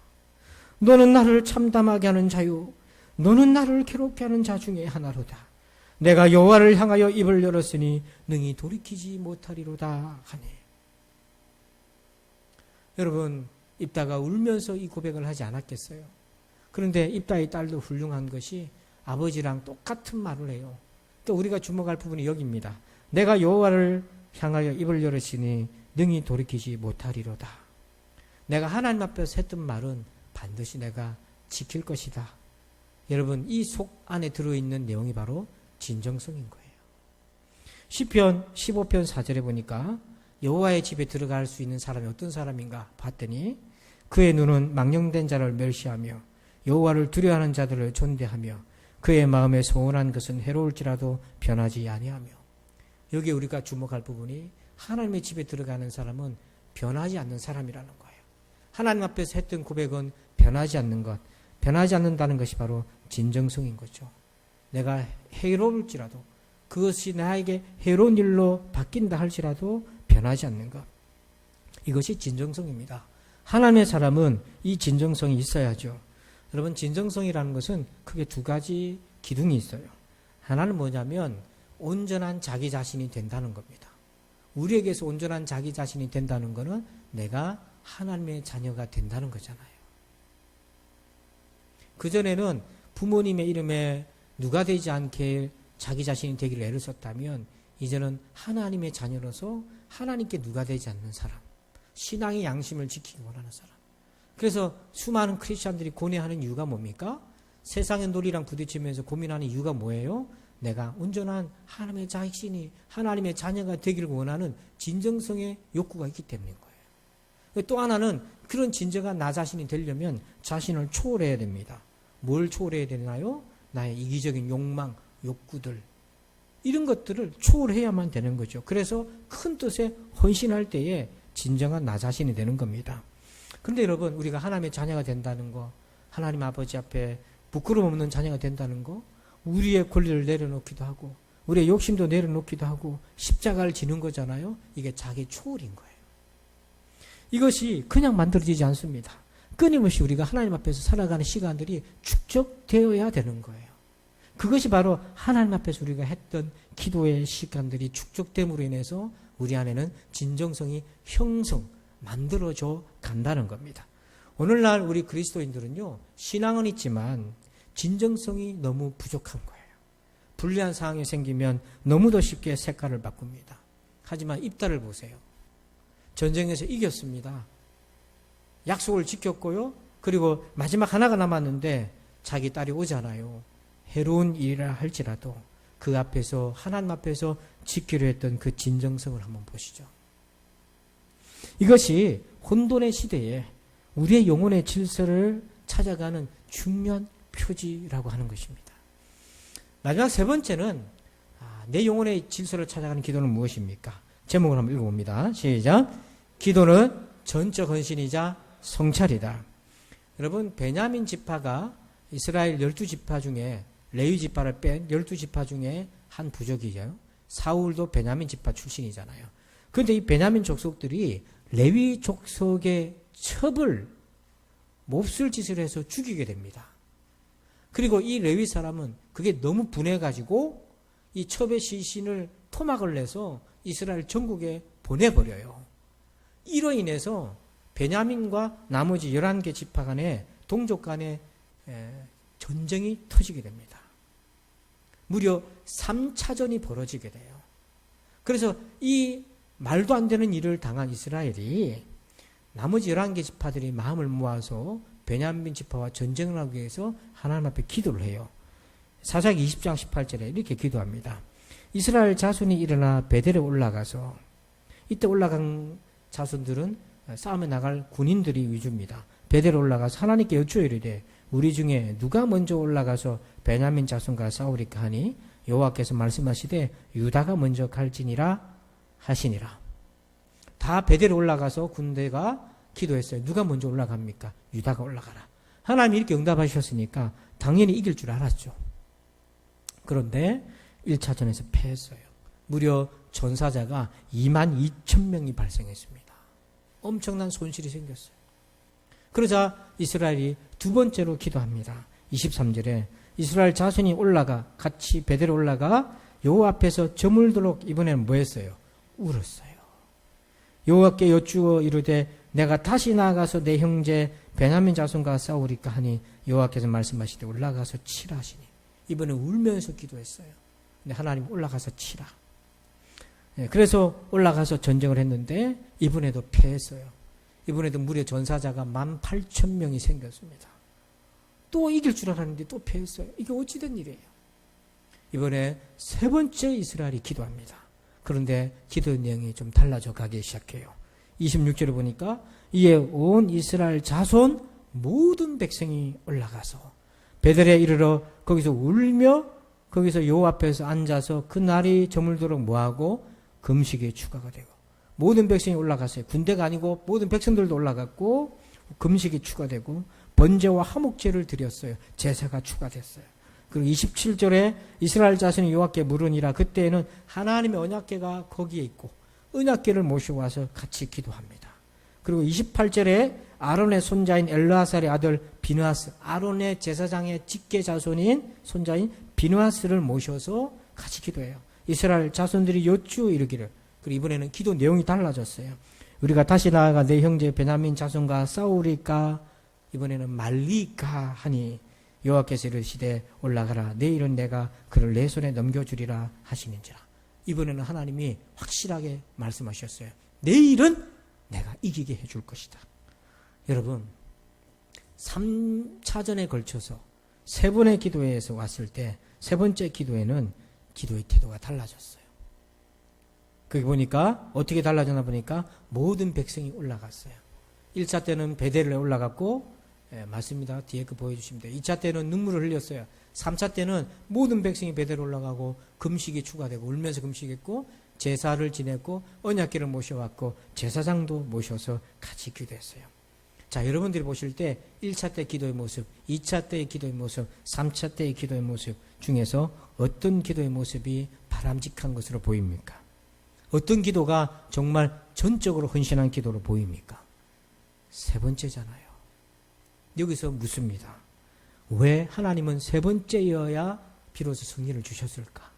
너는 나를 참담하게 하는 자요 너는 나를 괴롭게 하는 자 중에 하나로다. 내가 여호와를 향하여 입을 열었으니 능히 돌이키지 못하리로다 하니. 여러분, 입다가 울면서 이 고백을 하지 않았겠어요? 그런데 입다의 딸도 훌륭한 것이 아버지랑 똑같은 말을 해요. 또 우리가 주목할 부분이 여기입니다. 내가 여호와를 향하여 입을 열었으니 능히 돌이키지 못하리로다. 내가 하나님 앞에서 했던 말은 반드시 내가 지킬 것이다. 여러분, 이 속 안에 들어있는 내용이 바로 진정성인 거예요. 시편 15편 4절에 보니까 여호와의 집에 들어갈 수 있는 사람이 어떤 사람인가 봤더니 그의 눈은 망령된 자를 멸시하며 여호와를 두려워하는 자들을 존대하며 그의 마음에 소원한 것은 해로울지라도 변하지 아니하며. 여기에 우리가 주목할 부분이 하나님의 집에 들어가는 사람은 변하지 않는 사람이라는 거예요. 하나님 앞에서 했던 고백은 변하지 않는 것, 변하지 않는다는 것이 바로 진정성인 거죠. 내가 해로울지라도 그것이 나에게 해로운 일로 바뀐다 할지라도 변하지 않는 것. 이것이 진정성입니다. 하나님의 사람은 이 진정성이 있어야죠. 여러분, 진정성이라는 것은 크게 두 가지 기둥이 있어요. 하나는 뭐냐면 온전한 자기 자신이 된다는 겁니다. 우리에게서 온전한 자기 자신이 된다는 것은 내가 하나님의 자녀가 된다는 거잖아요. 그전에는 부모님의 이름에 누가 되지 않게 자기 자신이 되기를 애를 썼다면 이제는 하나님의 자녀로서 하나님께 누가 되지 않는 사람, 신앙의 양심을 지키기 원하는 사람. 그래서 수많은 크리스찬들이 고뇌하는 이유가 뭡니까? 세상의 논리랑 부딪히면서 고민하는 이유가 뭐예요? 내가 온전한 하나님의 자신이 하나님의 자녀가 되기를 원하는 진정성의 욕구가 있기 때문인 거예요. 또 하나는 그런 진정한 나 자신이 되려면 자신을 초월해야 됩니다. 뭘 초월해야 되나요? 나의 이기적인 욕망, 욕구들, 이런 것들을 초월해야만 되는 거죠. 그래서 큰 뜻에 헌신할 때에 진정한 나 자신이 되는 겁니다. 그런데 여러분, 우리가 하나님의 자녀가 된다는 거, 하나님 아버지 앞에 부끄러움 없는 자녀가 된다는 거, 우리의 권리를 내려놓기도 하고 우리의 욕심도 내려놓기도 하고 십자가를 지는 거잖아요. 이게 자기 초월인 거예요. 이것이 그냥 만들어지지 않습니다. 끊임없이 우리가 하나님 앞에서 살아가는 시간들이 축적되어야 되는 거예요. 그것이 바로 하나님 앞에서 우리가 했던 기도의 시간들이 축적됨으로 인해서 우리 안에는 진정성이 만들어져 간다는 겁니다. 오늘날 우리 그리스도인들은요, 신앙은 있지만 진정성이 너무 부족한 거예요. 불리한 상황이 생기면 너무도 쉽게 색깔을 바꿉니다. 하지만 입다를 보세요. 전쟁에서 이겼습니다. 약속을 지켰고요. 그리고 마지막 하나가 남았는데 자기 딸이 오잖아요. 해로운 일이라 할지라도 그 앞에서 하나님 앞에서 지키려 했던 그 진정성을 한번 보시죠. 이것이 혼돈의 시대에 우리의 영혼의 질서를 찾아가는 중요한 표지라고 하는 것입니다. 마지막 세 번째는 내 영혼의 질서를 찾아가는 기도는 무엇입니까? 제목을 한번 읽어봅니다. 시작. 기도는 전적 헌신이자 성찰이다. 여러분, 베냐민 지파가 이스라엘 12지파 중에 레위 지파를 뺀 12지파 중에 한 부족이죠. 사울도 베냐민 지파 출신이잖아요. 그런데 이 베냐민 족속들이 레위 족속의 첩을 몹쓸 짓을 해서 죽이게 됩니다. 그리고 이 레위 사람은 그게 너무 분해가지고 이 첩의 시신을 토막을 내서 이스라엘 전국에 보내버려요. 이로 인해서 베냐민과 나머지 11개 지파 간에 동족 간에 전쟁이 터지게 됩니다. 무려 3차전이 벌어지게 돼요. 그래서 이 말도 안 되는 일을 당한 이스라엘이 나머지 11개 지파들이 마음을 모아서 베냐민 지파와 전쟁을 하기 위해서 하나님 앞에 기도를 해요. 사사기 20장 18절에 이렇게 기도합니다. 이스라엘 자손이 일어나 베델에 올라가서, 이때 올라간 자손들은 싸움에 나갈 군인들이 위주입니다. 베델에 올라가서 하나님께 여쭈어 이르되 우리 중에 누가 먼저 올라가서 베냐민 자손과 싸우리까 하니 여호와께서 말씀하시되 유다가 먼저 갈지니라 하시니라. 다 베델에 올라가서 군대가 기도했어요. 누가 먼저 올라갑니까? 유다가 올라가라. 하나님이 이렇게 응답하셨으니까 당연히 이길 줄 알았죠. 그런데 1차전에서 패했어요. 무려 전사자가 22,000명이 발생했습니다. 엄청난 손실이 생겼어요. 그러자 이스라엘이 두 번째로 기도합니다. 23절에 이스라엘 자손이 올라가 같이 베델에 올라가 여호와 앞에서 저물도록 이번에는 뭐 했어요? 울었어요. 여호와께 여쭈어 이르되 내가 다시 나아가서 내 형제 베냐민 자손과 싸우리까 하니 여호와께서 말씀하시되 올라가서 치라 하시니, 이번에 울면서 기도했어요. 근데 하나님 올라가서 치라. 그래서 올라가서 전쟁을 했는데 이번에도 패했어요. 이번에도 무려 전사자가 18,000명이 생겼습니다. 또 이길 줄 알았는데 또 패했어요. 이게 어찌된 일이에요? 이번에 세 번째 이스라엘이 기도합니다. 그런데 기도 내용이 좀 달라져 가기 시작해요. 26절에 보니까 이에 온 이스라엘 자손 모든 백성이 올라가서 베델에 이르러 거기서 울며 거기서 여호와 앞에서 앉아서 그 날이 저물도록 뭐하고 금식에 추가가 되고 모든 백성이 올라갔어요. 군대가 아니고 모든 백성들도 올라갔고 금식이 추가되고 번제와 화목제를 드렸어요. 제사가 추가됐어요. 그리고 27절에 이스라엘 자손이 여호와께 물으니라. 그때에는 하나님의 언약궤가 거기에 있고 언약궤를 모셔와서 같이 기도합니다. 그리고 28절에 아론의 손자인 엘르아살의 아들 비느하스, 아론의 제사장의 직계 자손인 손자인 비느하스를 모셔서 같이 기도해요. 이스라엘 자손들이 여쭈어 이르기를. 그리고 이번에는 기도 내용이 달라졌어요. 우리가 다시 나아가 내 형제 베냐민 자손과 싸우리까 이번에는 말리까 하니 여호와께서 이르시되 올라가라. 내일은 내가 그를 내 손에 넘겨주리라 하시는지라. 이번에는 하나님이 확실하게 말씀하셨어요. 내일은 내가 이기게 해줄 것이다. 여러분 3차전에 걸쳐서 세 번의 기도회에서 왔을 때 세 번째 기도회는 기도의 태도가 달라졌어요. 거기 보니까 어떻게 달라졌나 보니까 모든 백성이 올라갔어요. 1차 때는 베델에 올라갔고 맞습니다. 뒤에 그 보여주시면 돼요. 2차 때는 눈물을 흘렸어요. 3차 때는 모든 백성이 베델에 올라가고 금식이 추가되고 울면서 금식했고 제사를 지냈고 언약궤를 모셔왔고 제사장도 모셔서 같이 기도했어요. 자, 여러분들이 보실 때 1차 때 기도의 모습, 2차 때의 기도의 모습, 3차 때의 기도의 모습 중에서 어떤 기도의 모습이 바람직한 것으로 보입니까? 어떤 기도가 정말 전적으로 헌신한 기도로 보입니까? 세 번째잖아요. 여기서 묻습니다. 왜 하나님은 세 번째여야 비로소 승리를 주셨을까?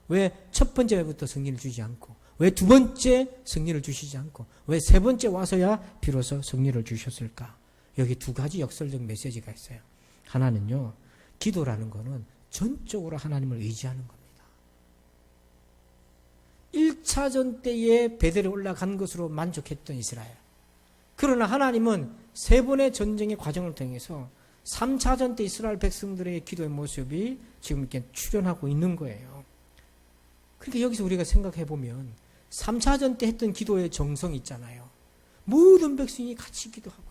왜 첫 번째부터 승리를 주지 않고 왜 두 번째 승리를 주시지 않고 왜 세 번째 와서야 비로소 승리를 주셨을까? 여기 두 가지 역설적 메시지가 있어요. 하나는요, 기도라는 거는 전적으로 하나님을 의지하는 겁니다. 1차전 때에 베델에 올라간 것으로 만족했던 이스라엘. 그러나 하나님은 세 번의 전쟁의 과정을 통해서 3차전 때 이스라엘 백성들의 기도의 모습이 지금 이렇게 출현하고 있는 거예요. 그러니까 여기서 우리가 생각해 보면 3차전 때 했던 기도의 정성 있잖아요. 모든 백성이 같이 기도하고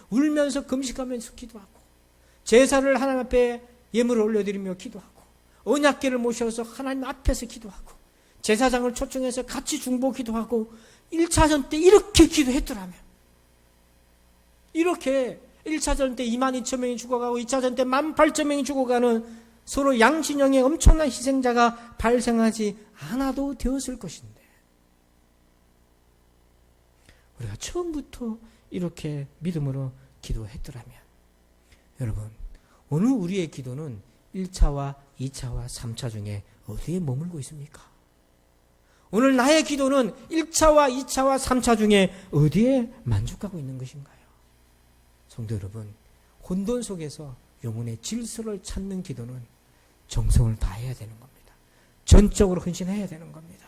울면서 금식하면서 기도하고 제사를 하나님 앞에 예물을 올려드리며 기도하고 언약궤를 모셔서 하나님 앞에서 기도하고 제사장을 초청해서 같이 중보 기도하고 1차전 때 이렇게 기도했더라면 이렇게 1차전 때 22,000명이 죽어가고 2차전 때 18,000명이 죽어가는 서로 양진영의 엄청난 희생자가 발생하지 않아도 되었을 것인데 우리가 처음부터 이렇게 믿음으로 기도했더라면 여러분 오늘 우리의 기도는 1차와 2차와 3차 중에 어디에 머물고 있습니까? 오늘 나의 기도는 1차와 2차와 3차 중에 어디에 만족하고 있는 것인가요? 성도 여러분, 혼돈 속에서 영혼의 질서를 찾는 기도는 정성을 다해야 되는 겁니다. 전적으로 헌신해야 되는 겁니다.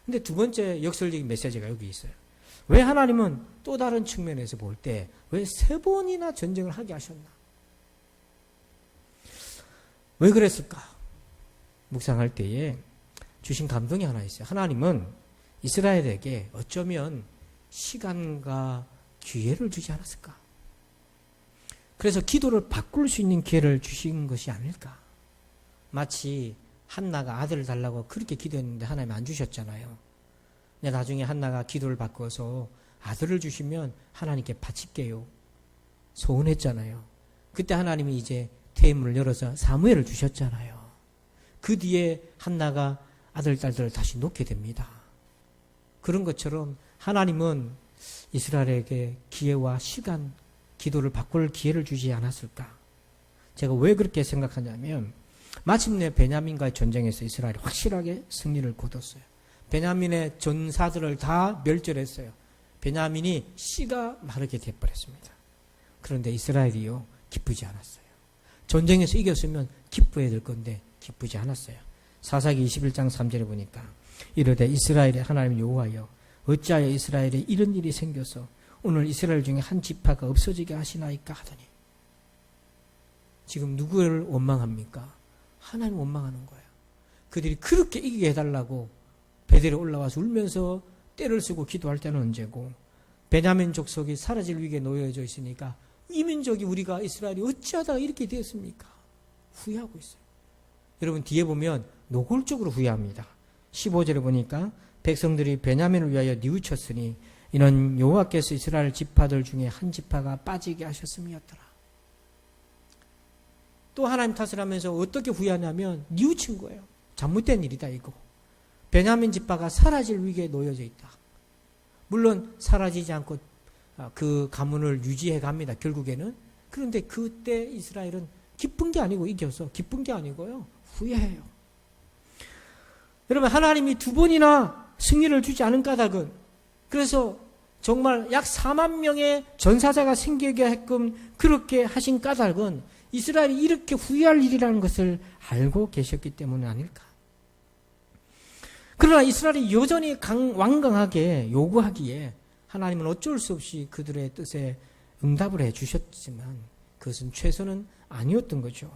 근데 두 번째 역설적인 메시지가 여기 있어요. 왜 하나님은 또 다른 측면에서 볼 때 왜 세 번이나 전쟁을 하게 하셨나? 왜 그랬을까? 묵상할 때에 주신 감동이 하나 있어요. 하나님은 이스라엘에게 어쩌면 시간과 기회를 주지 않았을까? 그래서 기도를 바꿀 수 있는 기회를 주신 것이 아닐까? 마치 한나가 아들을 달라고 그렇게 기도했는데 하나님 안 주셨잖아요. 근데 나중에 한나가 기도를 바꿔서 아들을 주시면 하나님께 바칠게요. 소원했잖아요. 그때 하나님이 이제 태문을 열어서 사무엘을 주셨잖아요. 그 뒤에 한나가 아들, 딸들을 다시 놓게 됩니다. 그런 것처럼 하나님은 이스라엘에게 기회와 시간, 기도를 바꿀 기회를 주지 않았을까? 제가 왜 그렇게 생각하냐면 마침내 베냐민과의 전쟁에서 이스라엘이 확실하게 승리를 거뒀어요. 베냐민의 전사들을 다 멸절했어요. 베냐민이 씨가 마르게 돼버렸습니다. 그런데 이스라엘이요 기쁘지 않았어요. 전쟁에서 이겼으면 기뻐해야 될 건데 기쁘지 않았어요. 사사기 21장 3절에 보니까 이르되 이스라엘의 하나님 여호와여 어찌하여 이스라엘에 이런 일이 생겨서 오늘 이스라엘 중에 한 지파가 없어지게 하시나이까 하더니 지금 누구를 원망합니까? 하나님 원망하는 거예요. 그들이 그렇게 이기게 해달라고 베델에 올라와서 울면서 때를 쓰고 기도할 때는 언제고 베냐민 족속이 사라질 위기에 놓여져 있으니까 이 민족이 우리가 이스라엘이 어찌하다가 이렇게 되었습니까? 후회하고 있어요. 여러분 뒤에 보면 노골적으로 후회합니다. 15절에 보니까 백성들이 베냐민을 위하여 뉘우쳤으니 이는 여호와께서 이스라엘 지파들 중에 한 지파가 빠지게 하셨음이었더라. 또 하나님 탓을 하면서 어떻게 후회하냐면 뉘우친 거예요. 잘못된 일이다 이거. 베냐민 지파가 사라질 위기에 놓여져 있다. 물론 사라지지 않고 그 가문을 유지해 갑니다. 결국에는. 그런데 그때 이스라엘은 기쁜 게 아니고 이겨서 기쁜 게 아니고요. 후회해요. 여러분 하나님이 두 번이나 승리를 주지 않은 까닭은 그래서 정말 약 4만 명의 전사자가 생기게 하게끔 그렇게 하신 까닭은 이스라엘이 이렇게 후회할 일이라는 것을 알고 계셨기 때문은 아닐까. 그러나 이스라엘이 여전히 완강하게 요구하기에 하나님은 어쩔 수 없이 그들의 뜻에 응답을 해 주셨지만 그것은 최선은 아니었던 거죠.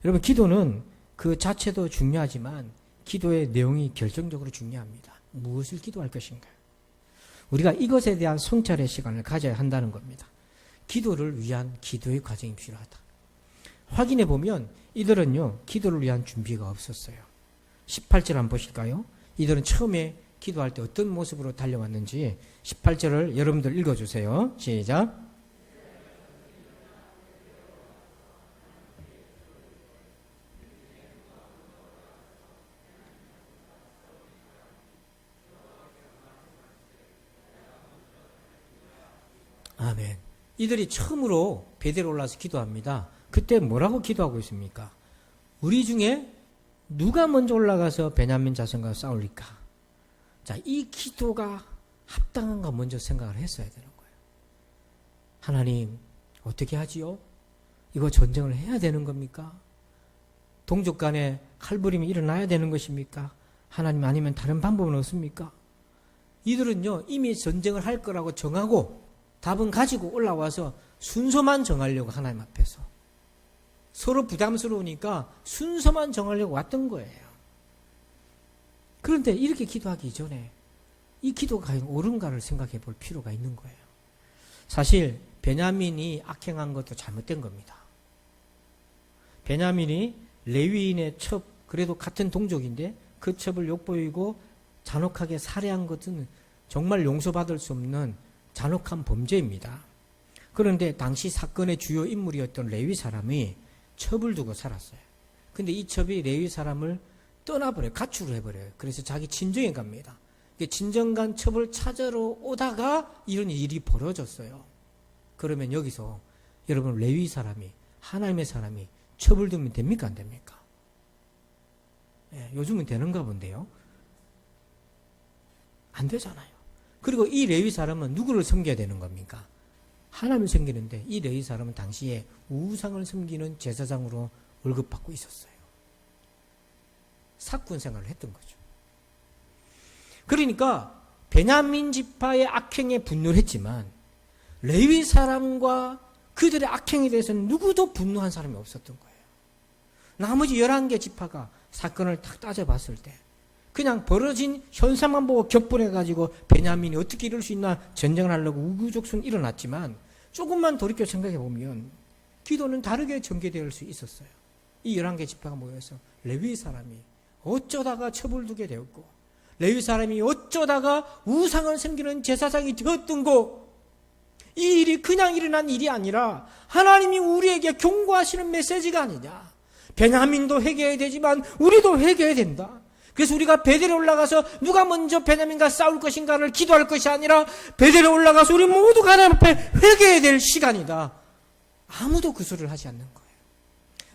여러분 기도는 그 자체도 중요하지만 기도의 내용이 결정적으로 중요합니다. 무엇을 기도할 것인가요? 우리가 이것에 대한 성찰의 시간을 가져야 한다는 겁니다. 기도를 위한 기도의 과정이 필요하다. 확인해 보면 이들은요 기도를 위한 준비가 없었어요. 18절 한번 보실까요? 이들은 처음에 기도할 때 어떤 모습으로 달려왔는지 18절을 여러분들 읽어주세요. 시작. 아멘. 이들이 처음으로 베델에 올라서 기도합니다. 그때 뭐라고 기도하고 있습니까? 우리 중에 누가 먼저 올라가서 베냐민 자손과 싸울까? 자, 이 기도가 합당한가 먼저 생각을 했어야 되는 거예요. 하나님, 어떻게 하지요? 이거 전쟁을 해야 되는 겁니까? 동족 간에 칼부림이 일어나야 되는 것입니까? 하나님 아니면 다른 방법은 없습니까? 이들은요, 이미 전쟁을 할 거라고 정하고 답은 가지고 올라와서 순서만 정하려고 하나님 앞에서 서로 부담스러우니까 순서만 정하려고 왔던 거예요. 그런데 이렇게 기도하기 이전에 이 기도가 과연 옳은가를 생각해 볼 필요가 있는 거예요. 사실 베냐민이 악행한 것도 잘못된 겁니다. 베냐민이 레위인의 첩, 그래도 같은 동족인데 그 첩을 욕보이고 잔혹하게 살해한 것은 정말 용서받을 수 없는 잔혹한 범죄입니다. 그런데 당시 사건의 주요 인물이었던 레위 사람이 첩을 두고 살았어요. 근데 이 첩이 레위 사람을 떠나버려요. 가출을 해버려요. 그래서 자기 친정에 갑니다. 친정 간 첩을 찾으러 오다가 이런 일이 벌어졌어요. 그러면 여기서 여러분 레위 사람이 하나님의 사람이 첩을 두면 됩니까 안 됩니까? 예, 요즘은 되는가 본데요. 안 되잖아요. 그리고 이 레위 사람은 누구를 섬겨야 되는 겁니까? 하나님을 섬기는데 이 레위 사람은 당시에 우상을 섬기는 제사장으로 월급받고 있었어요. 사꾼 생활을 했던 거죠. 그러니까 베냐민 지파의 악행에 분노를 했지만 레위 사람과 그들의 악행에 대해서는 누구도 분노한 사람이 없었던 거예요. 나머지 11개 지파가 사건을 딱 따져봤을 때 그냥 벌어진 현상만 보고 격분해가지고 베냐민이 어떻게 이럴 수 있나 전쟁을 하려고 우후죽순 일어났지만 조금만 돌이켜 생각해보면 기도는 다르게 전개될 수 있었어요. 이 11개 지파가 모여서 레위 사람이 어쩌다가 첩을 두게 되었고 레위 사람이 어쩌다가 우상을 섬기는 제사장이 되었던 거, 이 일이 그냥 일어난 일이 아니라 하나님이 우리에게 경고하시는 메시지가 아니냐. 베냐민도 회개해야 되지만 우리도 회개해야 된다. 그래서 우리가 베델에 올라가서 누가 먼저 베냐민과 싸울 것인가를 기도할 것이 아니라 베델에 올라가서 우리 모두가 하나님 앞에 회개해야 될 시간이다. 아무도 그 소리를 하지 않는 거예요.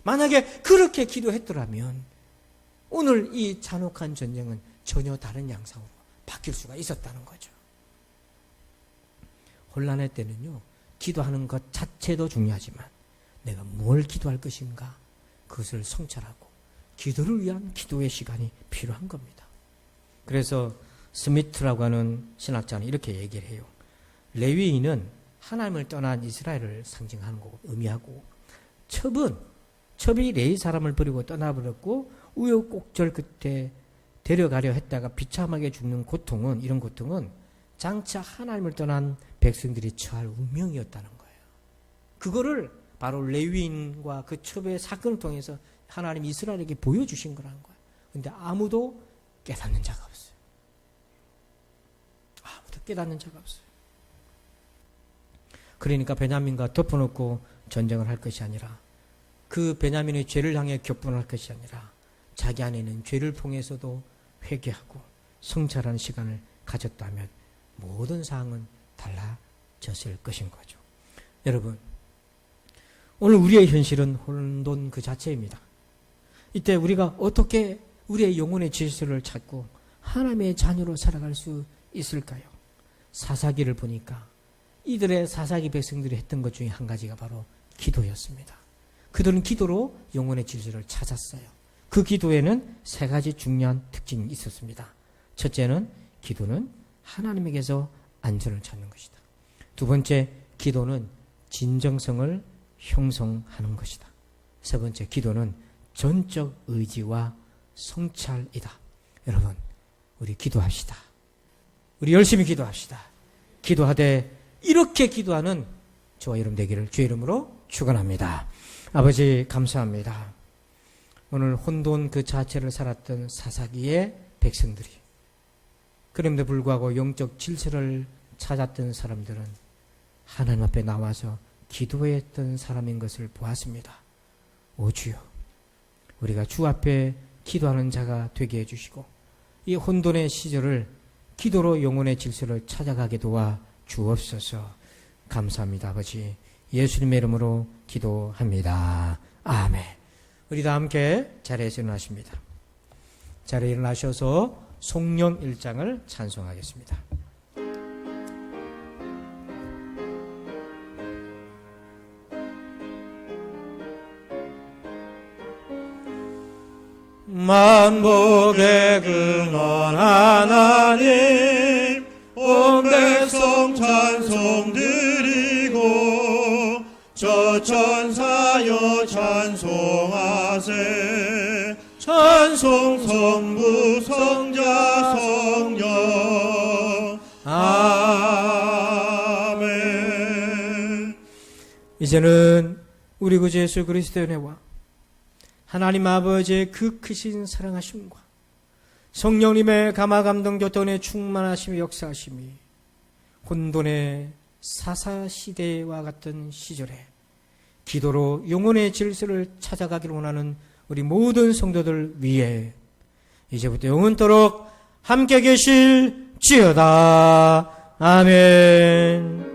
만약에 그렇게 기도했더라면 오늘 이 잔혹한 전쟁은 전혀 다른 양상으로 바뀔 수가 있었다는 거죠. 혼란할 때는요, 기도하는 것 자체도 중요하지만 내가 뭘 기도할 것인가 그것을 성찰하고 기도를 위한 기도의 시간이 필요한 겁니다. 그래서 스미트라고 하는 신학자는 이렇게 얘기를 해요. 레위인은 하나님을 떠난 이스라엘을 상징하는 거고 의미하고, 첩이 레위 사람을 버리고 떠나버렸고 우여곡절 끝에 데려가려 했다가 비참하게 죽는 고통은, 이런 고통은 장차 하나님을 떠난 백성들이 처할 운명이었다는 거예요. 그거를 바로 레위인과 그 첩의 사건을 통해서 하나님 이스라엘에게 보여주신 거라는 거예요. 그런데 아무도 깨닫는 자가 없어요. 깨닫는 자가 없어요. 그러니까 베냐민과 덮어놓고 전쟁을 할 것이 아니라 그 베냐민의 죄를 향해 격분할 것이 아니라 자기 안에 있는 죄를 통해서도 회개하고 성찰하는 시간을 가졌다면 모든 상황은 달라졌을 것인 거죠. 여러분, 오늘 우리의 현실은 혼돈 그 자체입니다. 이때 우리가 어떻게 우리의 영혼의 질서를 찾고 하나님의 자녀로 살아갈 수 있을까요? 사사기를 보니까 이들의 사사기 백성들이 했던 것 중에 한 가지가 바로 기도였습니다. 그들은 기도로 영혼의 질서를 찾았어요. 그 기도에는 세 가지 중요한 특징이 있었습니다. 첫째는 기도는 하나님에게서 안전을 찾는 것이다. 두 번째, 기도는 진정성을 형성하는 것이다. 세 번째, 기도는 전적 의지와 성찰이다. 여러분, 우리 기도합시다. 우리 열심히 기도합시다. 기도하되 이렇게 기도하는 저와 여러분 되기를 주의 이름으로 축원합니다. 아버지 감사합니다. 오늘 혼돈 그 자체를 살았던 사사기의 백성들이 그럼에도 불구하고 영적 질서를 찾았던 사람들은 하나님 앞에 나와서 기도했던 사람인 것을 보았습니다. 오 주여, 우리가 주 앞에 기도하는 자가 되게 해주시고 이 혼돈의 시절을 기도로 영혼의 질서를 찾아가게 도와 주옵소서. 감사합니다. 아버지 예수님의 이름으로 기도합니다. 아멘. 우리 다 함께 자리에서 일어나십니다. 자리에 일어나셔서 송령 1장을 찬송하겠습니다. 만복의 근원 하나님 온 백성 찬송 드리고 저 천사여 찬송하세 찬송 성부 성자 성령 아멘. 이제는 우리 구주 예수 그리스도의 은혜와 하나님 아버지의 그 크신 사랑하심과 성령님의 감화감동 교통의 충만하심의 역사하심이 혼돈의 사사시대와 같은 시절에 기도로 영혼의 질서를 찾아가기를 원하는 우리 모든 성도들 위해 이제부터 영원토록 함께 계실지어다. 아멘.